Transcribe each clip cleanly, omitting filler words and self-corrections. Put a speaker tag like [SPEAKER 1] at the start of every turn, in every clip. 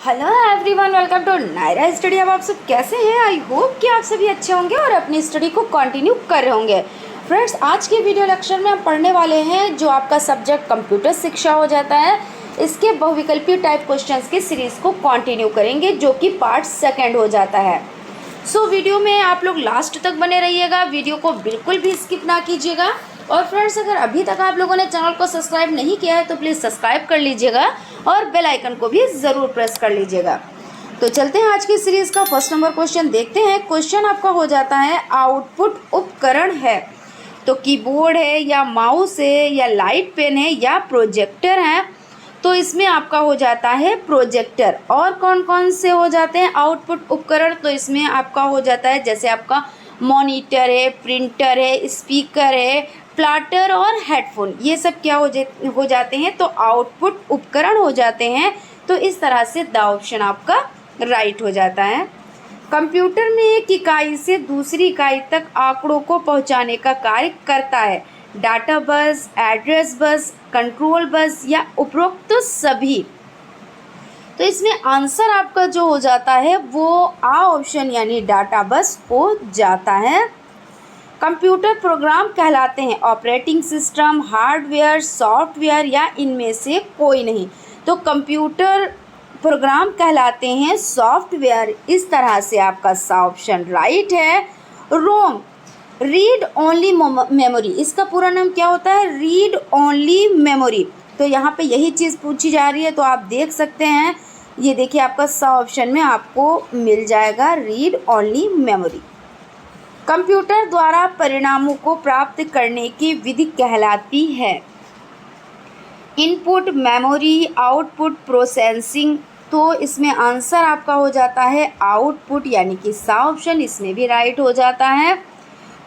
[SPEAKER 1] Hello everyone, welcome to Nayra study. अब आप सब कैसे हैं? आई होप कि आप सभी अच्छे होंगे और अपनी स्टडी को कंटिन्यू कर रहे होंगे। फ्रेंड्स, आज के वीडियो लेक्चर में हम पढ़ने वाले हैं जो आपका सब्जेक्ट कंप्यूटर शिक्षा हो जाता है, इसके बहुविकल्पीय टाइप क्वेश्चंस की सीरीज़ को कंटिन्यू करेंगे जो कि पार्ट सेकेंड हो जाता है। सो वीडियो में आप लोग लास्ट तक बने रहिएगा, वीडियो को बिल्कुल भी स्किप ना कीजिएगा। और फ्रेंड्स, अगर अभी तक आप लोगों ने चैनल को सब्सक्राइब नहीं किया है तो प्लीज़ सब्सक्राइब कर लीजिएगा और बेल आइकन को भी ज़रूर प्रेस कर लीजिएगा। तो चलते हैं आज की सीरीज़ का फर्स्ट नंबर क्वेश्चन देखते हैं। क्वेश्चन आपका हो जाता है आउटपुट उपकरण है तो कीबोर्ड है या माउस है या लाइट पेन है या प्रोजेक्टर है। तो इसमें आपका हो जाता है प्रोजेक्टर। और कौन कौन से हो जाते हैं आउटपुट उपकरण? तो इसमें आपका हो जाता है जैसे आपका मॉनिटर है, प्रिंटर है, स्पीकर है, प्लाटर और हेडफोन, ये सब क्या हो जाते हैं तो आउटपुट उपकरण हो जाते हैं। तो इस तरह से द ऑप्शन आपका राइट हो जाता है। कंप्यूटर में एक इकाई से दूसरी इकाई तक आंकड़ों को पहुंचाने का कार्य करता है। डाटा बस, एड्रेस बस, कंट्रोल बस या उपरोक्त सभी। तो इसमें आंसर आपका जो हो जाता है वो आ ऑप्शन यानी डाटा बस हो जाता है। कंप्यूटर प्रोग्राम कहलाते हैं ऑपरेटिंग सिस्टम, हार्डवेयर, सॉफ्टवेयर या इनमें से कोई नहीं। तो कंप्यूटर प्रोग्राम कहलाते हैं सॉफ्टवेयर। इस तरह से आपका सा ऑप्शन राइट है। रोम, रीड ओनली मेमोरी, इसका पूरा नाम क्या होता है? Read only memory. तो यहाँ पे यही चीज़ पूछी जा रही है, तो आप देख सकते हैं, ये देखिए आपका सा ऑप्शन में आपको मिल जाएगा रीड ओनली मेमोरी। कंप्यूटर द्वारा परिणामों को प्राप्त करने की विधि कहलाती है इनपुट, मेमोरी, आउटपुट, प्रोसेसिंग। तो इसमें आंसर आपका हो जाता है आउटपुट यानी कि सा ऑप्शन इसमें भी राइट हो जाता है।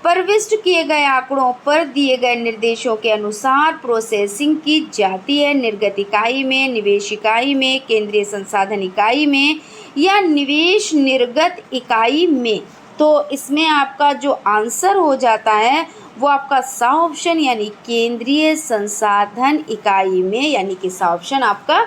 [SPEAKER 1] प्रविष्ट किए गए आंकड़ों पर दिए गए निर्देशों के अनुसार प्रोसेसिंग की जाती है निर्गत इकाई में, निवेश इकाई में, केंद्रीय संसाधन इकाई में या निवेश निर्गत इकाई में। तो इसमें आपका जो आंसर हो जाता है वो आपका सा ऑप्शन यानी केंद्रीय संसाधन इकाई में, यानी कि सा ऑप्शन आपका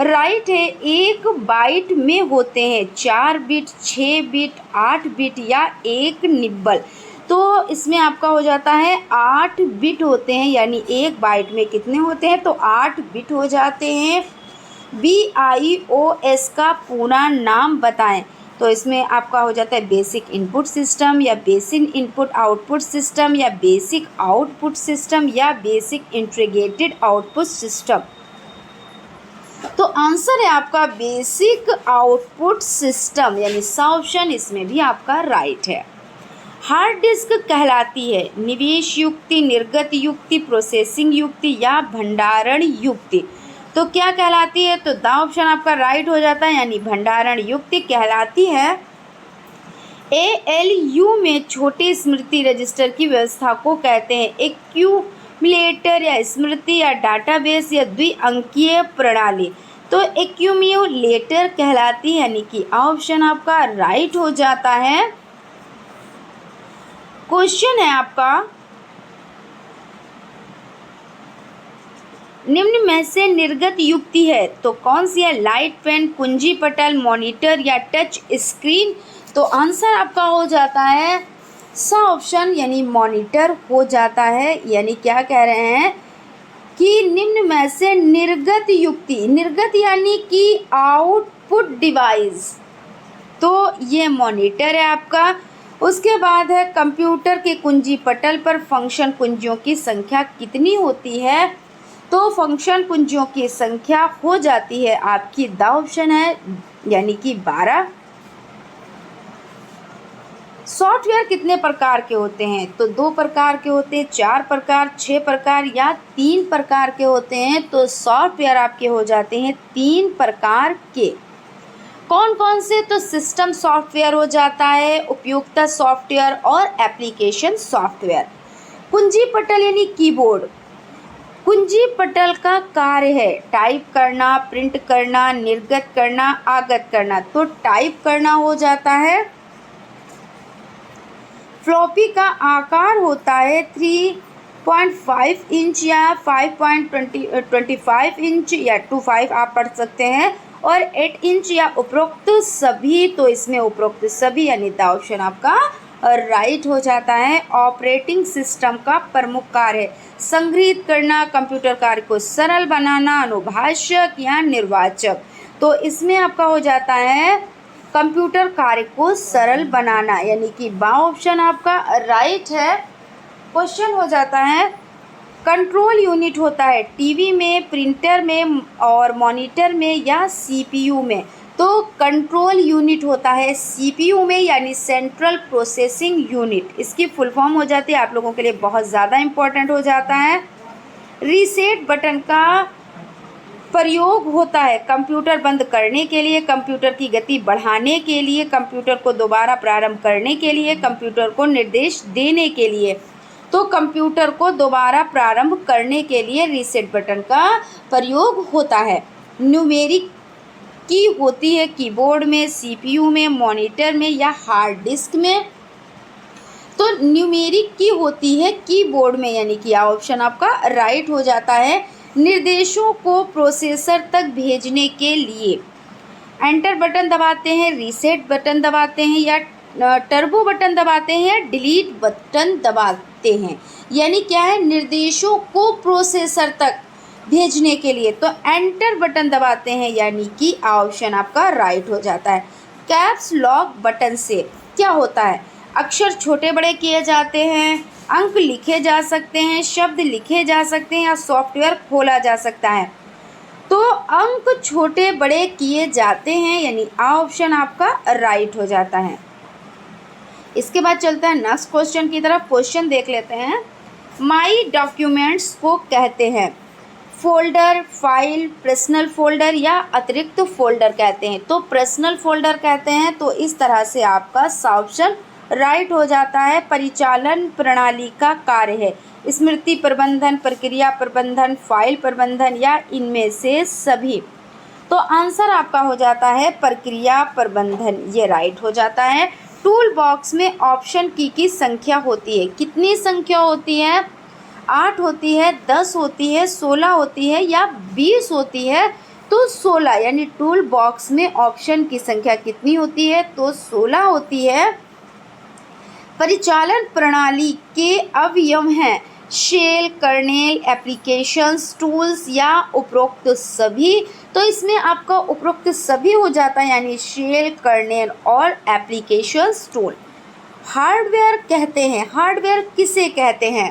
[SPEAKER 1] राइट है। एक बाइट में होते हैं 4 बिट, 6 बिट, 8 बिट या एक निब्बल। तो इसमें आपका हो जाता है 8 बिट होते हैं, यानी एक बाइट में कितने होते हैं तो 8 बिट हो जाते हैं। BIOS का पूरा नाम बताएं। तो इसमें आपका हो जाता है बेसिक इनपुट सिस्टम या बेसिक इनपुट आउटपुट सिस्टम या बेसिक आउटपुट सिस्टम या बेसिक इंटीग्रेटेड आउटपुट सिस्टम। तो आंसर है आपका बेसिक आउटपुट सिस्टम यानी सा ऑप्शन इसमें भी आपका राइट है। हार्ड डिस्क कहलाती है निवेश युक्ति, निर्गत युक्ति, प्रोसेसिंग युक्ति या भंडारण युक्ति। तो क्या कहलाती है? तो द ऑप्शन आपका राइट हो जाता है यानी भंडारण युक्ति कहलाती है। ALU में छोटे स्मृति रजिस्टर की व्यवस्था को कहते हैं एक्यूमुलेटर या स्मृति या डाटाबेस या द्विअंकीय प्रणाली। तो एक्यूमुलेटर कहलाती है यानी कि ऑप्शन आपका राइट हो जाता है। क्वेश्चन है आपका निम्न में से निर्गत युक्ति है तो कौन सी है? लाइट पेन, कुंजी पटल, मॉनिटर या टच स्क्रीन। तो आंसर आपका हो जाता है सा ऑप्शन यानी मॉनिटर हो जाता है। यानी क्या कह रहे हैं कि निम्न में से निर्गत युक्ति, निर्गत यानी कि आउटपुट डिवाइस, तो ये मॉनिटर है आपका। उसके बाद है कंप्यूटर के कुंजी पटल पर फंक्शन कुंजियों की संख्या कितनी होती है? तो फंक्शन कुंजियों की संख्या हो जाती है आपकी द ऑप्शन है यानी कि 12। सॉफ्टवेयर कितने प्रकार के होते हैं? तो 2 प्रकार के होते हैं, 4 प्रकार, 6 प्रकार या 3 प्रकार के होते हैं। तो सॉफ्टवेयर आपके हो जाते हैं 3 प्रकार के। कौन कौन से? तो सिस्टम सॉफ्टवेयर हो जाता है, उपयोगिता सॉफ्टवेयर और एप्लीकेशन सॉफ्टवेयर। कुंजी पटल यानी कीबोर्ड, कुंजी पटल का कार्य है टाइप करना, प्रिंट करना, निर्गत करना, आगत करना। तो टाइप करना हो जाता है। फ्लॉपी का आकार होता है 3.5 इंच या 5.25 इंच या 25 आप पढ़ सकते हैं। और 8 इंच या उपरोक्त सभी, तो इसमें उपरोक्त सभी यानी द ऑप्शन आपका राइट हो जाता है। ऑपरेटिंग सिस्टम का प्रमुख कार्य है संग्रहित करना, कंप्यूटर कार्य को सरल बनाना, अनुभाषक या निर्वाचक। तो इसमें आपका हो जाता है कंप्यूटर कार्य को सरल बनाना, यानी कि बा ऑप्शन आपका राइट है। क्वेश्चन हो जाता है कंट्रोल यूनिट होता है टीवी में, प्रिंटर में और मॉनिटर में या सीपीयू में। तो कंट्रोल यूनिट होता है सीपीयू में, यानी सेंट्रल प्रोसेसिंग यूनिट। इसकी फुल फॉर्म हो जाती है, आप लोगों के लिए बहुत ज़्यादा इम्पोर्टेंट हो जाता है। रीसेट बटन का प्रयोग होता है कंप्यूटर बंद करने के लिए, कंप्यूटर की गति बढ़ाने के लिए, कंप्यूटर को दोबारा प्रारंभ करने के लिए, कंप्यूटर को निर्देश देने के लिए। तो कंप्यूटर को दोबारा प्रारंभ करने के लिए रीसेट बटन का प्रयोग होता है। न्यूमेरिक की होती है कीबोर्ड में, सीपीयू में, मॉनिटर में या हार्ड डिस्क में। तो न्यूमेरिक की होती है कीबोर्ड में, यानी कि ऑप्शन आपका राइट हो जाता है। निर्देशों को प्रोसेसर तक भेजने के लिए एंटर बटन दबाते हैं, रीसेट बटन दबाते हैं या टर्बो बटन दबाते हैं या डिलीट बटन दबाते हैं। यानी क्या है, निर्देशों को प्रोसेसर तक भेजने के लिए तो एंटर बटन दबाते हैं, यानी कि ऑप्शन आपका राइट हो जाता है। कैप्स लॉक बटन से क्या होता है, अक्षर छोटे बड़े किए जाते हैं, अंक लिखे जा सकते हैं, शब्द लिखे जा सकते हैं या सॉफ्टवेयर खोला जा सकता है। तो अंक छोटे बड़े किए जाते हैं, यानी ऑप्शन आपका राइट हो जाता है। इसके बाद चलता है नेक्स्ट क्वेश्चन की तरफ। क्वेश्चन देख लेते हैं। माई डॉक्यूमेंट्स को कहते हैं फोल्डर, फाइल, पर्सनल फोल्डर या अतिरिक्त फोल्डर कहते हैं। तो पर्सनल फोल्डर कहते हैं, तो इस तरह से आपका ऑप्शन राइट हो जाता है। परिचालन प्रणाली का कार्य है स्मृति प्रबंधन, प्रक्रिया प्रबंधन, फाइल प्रबंधन या इनमें से सभी। तो आंसर आपका हो जाता है प्रक्रिया प्रबंधन, ये राइट हो जाता है। टूल बॉक्स में ऑप्शन की संख्या होती है, कितनी संख्या होती है, 8 होती है, 10 होती है, 16 होती है या 20 होती है। तो 16, यानी टूल बॉक्स में ऑप्शन की संख्या कितनी होती है, तो 16 होती है। परिचालन प्रणाली के अवयव हैं शेल, कर्नेल, एप्लीकेशंस, टूल्स या उपरोक्त सभी। तो इसमें आपका उपरोक्त सभी हो जाता है, यानी शेल, कर्नेल और एप्लीकेशंस, टूल। हार्डवेयर कहते हैं, हार्डवेयर किसे कहते हैं,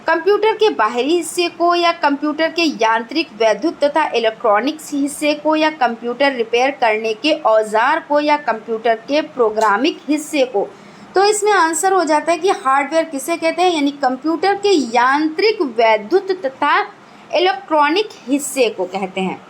[SPEAKER 1] कंप्यूटर के बाहरी हिस्से को या कंप्यूटर के यांत्रिक, वैद्युत तथा इलेक्ट्रॉनिक्स हिस्से को या कंप्यूटर रिपेयर करने के औजार को या कंप्यूटर के प्रोग्रामिक हिस्से को। तो इसमें आंसर हो जाता है कि हार्डवेयर किसे कहते हैं, यानी कंप्यूटर के यांत्रिक, वैद्युत तथा इलेक्ट्रॉनिक हिस्से को कहते हैं।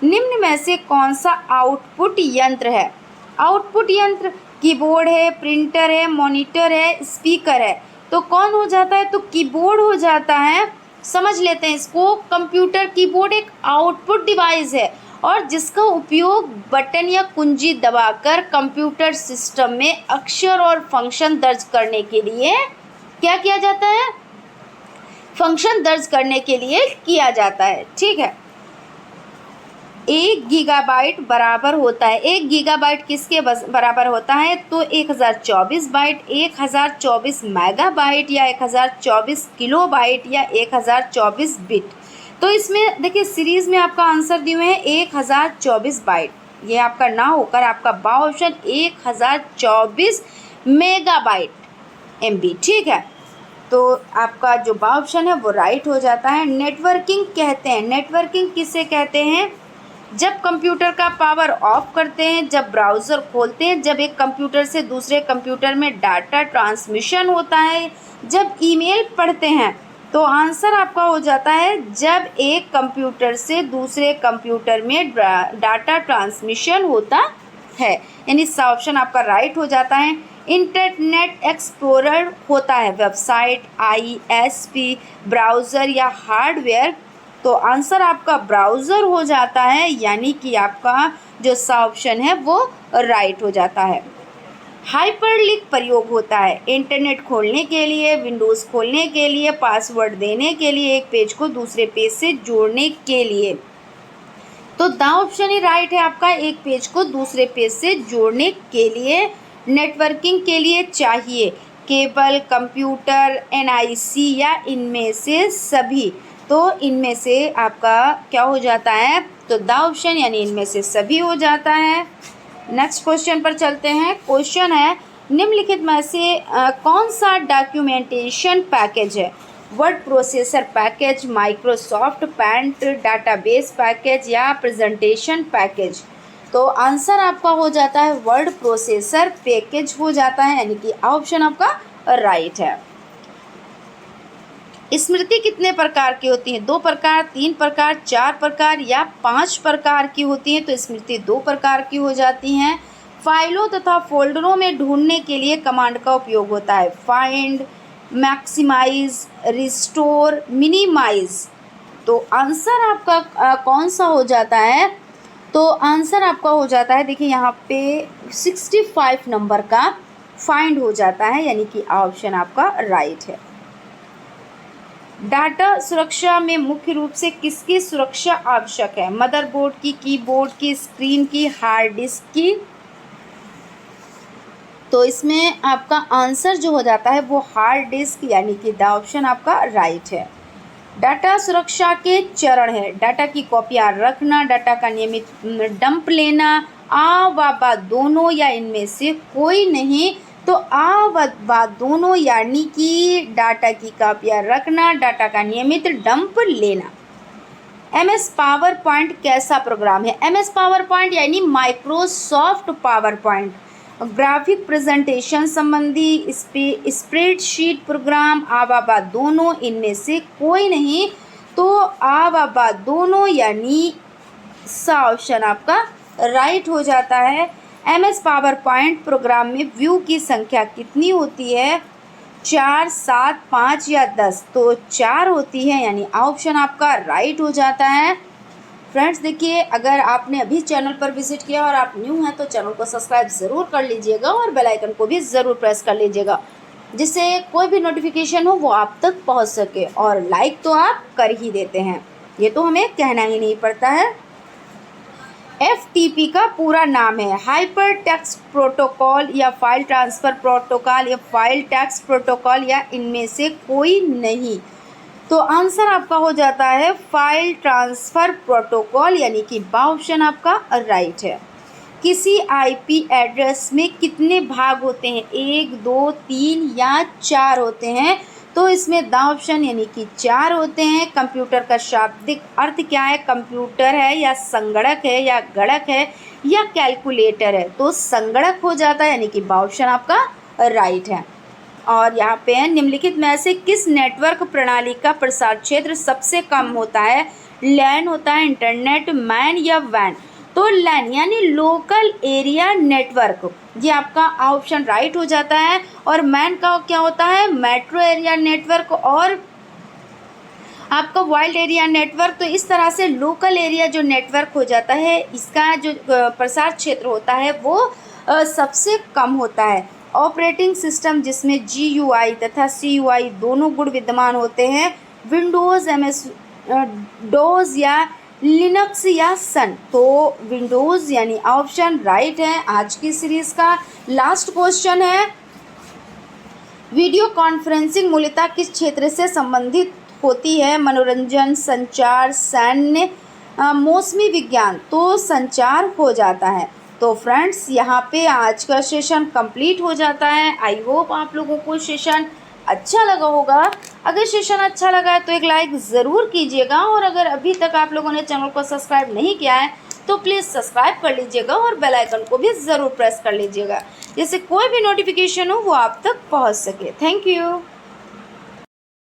[SPEAKER 1] निम्न में से कौन सा आउटपुट यंत्र है, आउटपुट यंत्र कीबोर्ड है, प्रिंटर है, मॉनिटर है, स्पीकर है। तो कौन हो जाता है, तो कीबोर्ड हो जाता है। समझ लेते हैं इसको। कंप्यूटर कीबोर्ड एक आउटपुट डिवाइस है और जिसका उपयोग बटन या कुंजी दबाकर कंप्यूटर सिस्टम में अक्षर और फंक्शन दर्ज करने के लिए क्या किया जाता है, फंक्शन दर्ज करने के लिए किया जाता है। ठीक है। 1 गीगाबाइट बराबर होता है, 1 गीगाबाइट किसके बराबर होता है, तो 1024 बाइट, 1024 मेगाबाइट या 1024 किलोबाइट या 1024 बिट। तो इसमें देखिए सीरीज़ में आपका आंसर दिए हुए हैं 1024 बाइट, ये आपका ना होकर आपका बा ऑप्शन 1024 मेगाबाइट MB। ठीक है, तो आपका जो बा ऑप्शन है वो राइट हो जाता है। नेटवर्किंग कहते हैं, नेटवर्किंग किसे कहते हैं, जब कंप्यूटर का पावर ऑफ करते हैं, जब ब्राउज़र खोलते हैं, जब एक कंप्यूटर से दूसरे कंप्यूटर में डाटा ट्रांसमिशन होता है, जब ईमेल पढ़ते हैं। तो आंसर आपका हो जाता है जब एक कंप्यूटर से दूसरे कंप्यूटर में डाटा ट्रांसमिशन होता है, यानी ऑप्शन आपका राइट हो जाता है। इंटरनेट एक्सप्लोरर होता है वेबसाइट, ISP, ब्राउज़र या हार्डवेयर। तो आंसर आपका ब्राउज़र हो जाता है, यानी कि आपका जो ऑप्शन है वो राइट हो जाता है। हाइपरलिंक प्रयोग होता है इंटरनेट खोलने के लिए, विंडोज़ खोलने के लिए, पासवर्ड देने के लिए, एक पेज को दूसरे पेज से जोड़ने के लिए। तो द ऑप्शन ही राइट है आपका। एक पेज को दूसरे पेज से जोड़ने के लिए, नेटवर्किंग के लिए चाहिए केबल, कंप्यूटर, NIC या इनमें से सभी। तो इनमें से आपका क्या हो जाता है, तो द ऑप्शन यानी इनमें से सभी हो जाता है। नेक्स्ट क्वेश्चन पर चलते हैं। क्वेश्चन है निम्नलिखित में से कौन सा डॉक्यूमेंटेशन पैकेज है? Word processor package, Microsoft Paint database package या प्रेजेंटेशन पैकेज? तो आंसर आपका हो जाता है वर्ड प्रोसेसर पैकेज हो जाता है, यानी कि ऑप्शन आपका राइट है। स्मृति कितने प्रकार की होती है? 2 प्रकार, 3 प्रकार, 4 प्रकार या 5 प्रकार की होती है? तो स्मृति 2 प्रकार की हो जाती हैं। फाइलों तथा फोल्डरों में ढूंढने के लिए कमांड का उपयोग होता है फाइंड, मैक्सिमाइज, रिस्टोर, मिनिमाइज। तो आंसर आपका कौन सा हो जाता है? तो आंसर आपका हो जाता है, देखिए यहाँ पे 65 नंबर का फाइंड हो जाता है, यानी कि ऑप्शन आपका राइट है। डाटा सुरक्षा में मुख्य रूप से किसकी सुरक्षा आवश्यक है? मदरबोर्ड की, कीबोर्ड की, स्क्रीन की, हार्ड डिस्क की? तो इसमें आपका आंसर जो हो जाता है वो हार्ड डिस्क, यानी कि द ऑप्शन आपका राइट है। डाटा सुरक्षा के चरण है डाटा की कॉपियाँ रखना, डाटा का नियमित डंप लेना, आ व बा दोनों या इनमें से कोई नहीं। तो आ व बा दोनों यानी कि डाटा की कॉपियाँ रखना, डाटा का नियमित डंप लेना। MS पावर पॉइंट कैसा प्रोग्राम है? MS पावर पॉइंट यानी Microsoft power point graphic presentation संबंधी स्प्रेडशीट प्रोग्राम, आ बा दोनों इनमें से कोई नहीं। तो आ बा दोनों यानी सा ऑप्शन आपका राइट हो जाता है। MS पावर पॉइंट प्रोग्राम में व्यू की संख्या कितनी होती है? 4, 7, 5 या 10? तो 4 होती है, यानी ऑप्शन आपका राइट हो जाता है। फ्रेंड्स देखिए, अगर आपने अभी चैनल पर विजिट किया और आप न्यू हैं तो चैनल को सब्सक्राइब ज़रूर कर लीजिएगा और बेल आइकन को भी ज़रूर प्रेस कर लीजिएगा, जिससे कोई भी नोटिफिकेशन हो वो आप तक पहुंच सके। और लाइक तो आप कर ही देते हैं, ये तो हमें कहना ही नहीं पड़ता है। FTP का पूरा नाम है हाइपर टेक्स्ट प्रोटोकॉल या फाइल ट्रांसफ़र प्रोटोकॉल या फाइल टेक्स्ट प्रोटोकॉल या इनमें से कोई नहीं। तो आंसर आपका हो जाता है फाइल ट्रांसफ़र प्रोटोकॉल, यानी कि ऑप्शन आपका राइट है। किसी IP एड्रेस में कितने भाग होते हैं? 1, 2, 3 या 4 होते हैं? तो इसमें द ऑप्शन यानी कि 4 होते हैं। कंप्यूटर का शाब्दिक अर्थ क्या है? कंप्यूटर है या संगणक है या गणक है या कैलकुलेटर है? तो संगणक हो जाता है, यानी कि ऑप्शन आपका राइट है। और यहाँ पे है निम्नलिखित में से किस नेटवर्क प्रणाली का प्रसार क्षेत्र सबसे कम होता है? लैन होता है, इंटरनेट, मैन या वैन? तो लैन यानी लोकल एरिया नेटवर्क, ये आपका ऑप्शन राइट हो जाता है। और मैन का क्या होता है? मेट्रो एरिया नेटवर्क और आपका वाइल्ड एरिया नेटवर्क। तो इस तरह से लोकल एरिया जो नेटवर्क हो जाता है, इसका जो प्रसार क्षेत्र होता है वो सबसे कम होता है। ऑपरेटिंग सिस्टम जिसमें GUI तथा CUI दोनों गुण विद्यमान होते हैं, विंडोज़, MS डोज या लिनक्स या सन? तो विंडोज़ यानी ऑप्शन राइट है। आज की सीरीज़ का लास्ट क्वेश्चन है, वीडियो कॉन्फ्रेंसिंग मूलतः किस क्षेत्र से संबंधित होती है? मनोरंजन, संचार, सैन्य, मौसमी विज्ञान? तो संचार हो जाता है। तो फ्रेंड्स यहाँ पे आज का सेशन कंप्लीट हो जाता है। आई होप आप लोगों को सेशन अच्छा लगा होगा। अगर सेशन अच्छा लगा है तो एक लाइक ज़रूर कीजिएगा, और अगर अभी तक आप लोगों ने चैनल को सब्सक्राइब नहीं किया है तो प्लीज़ सब्सक्राइब कर लीजिएगा और बेल आइकन को भी ज़रूर प्रेस कर लीजिएगा, जिससे कोई भी नोटिफिकेशन हो वो आप तक पहुंच सके। Thank you.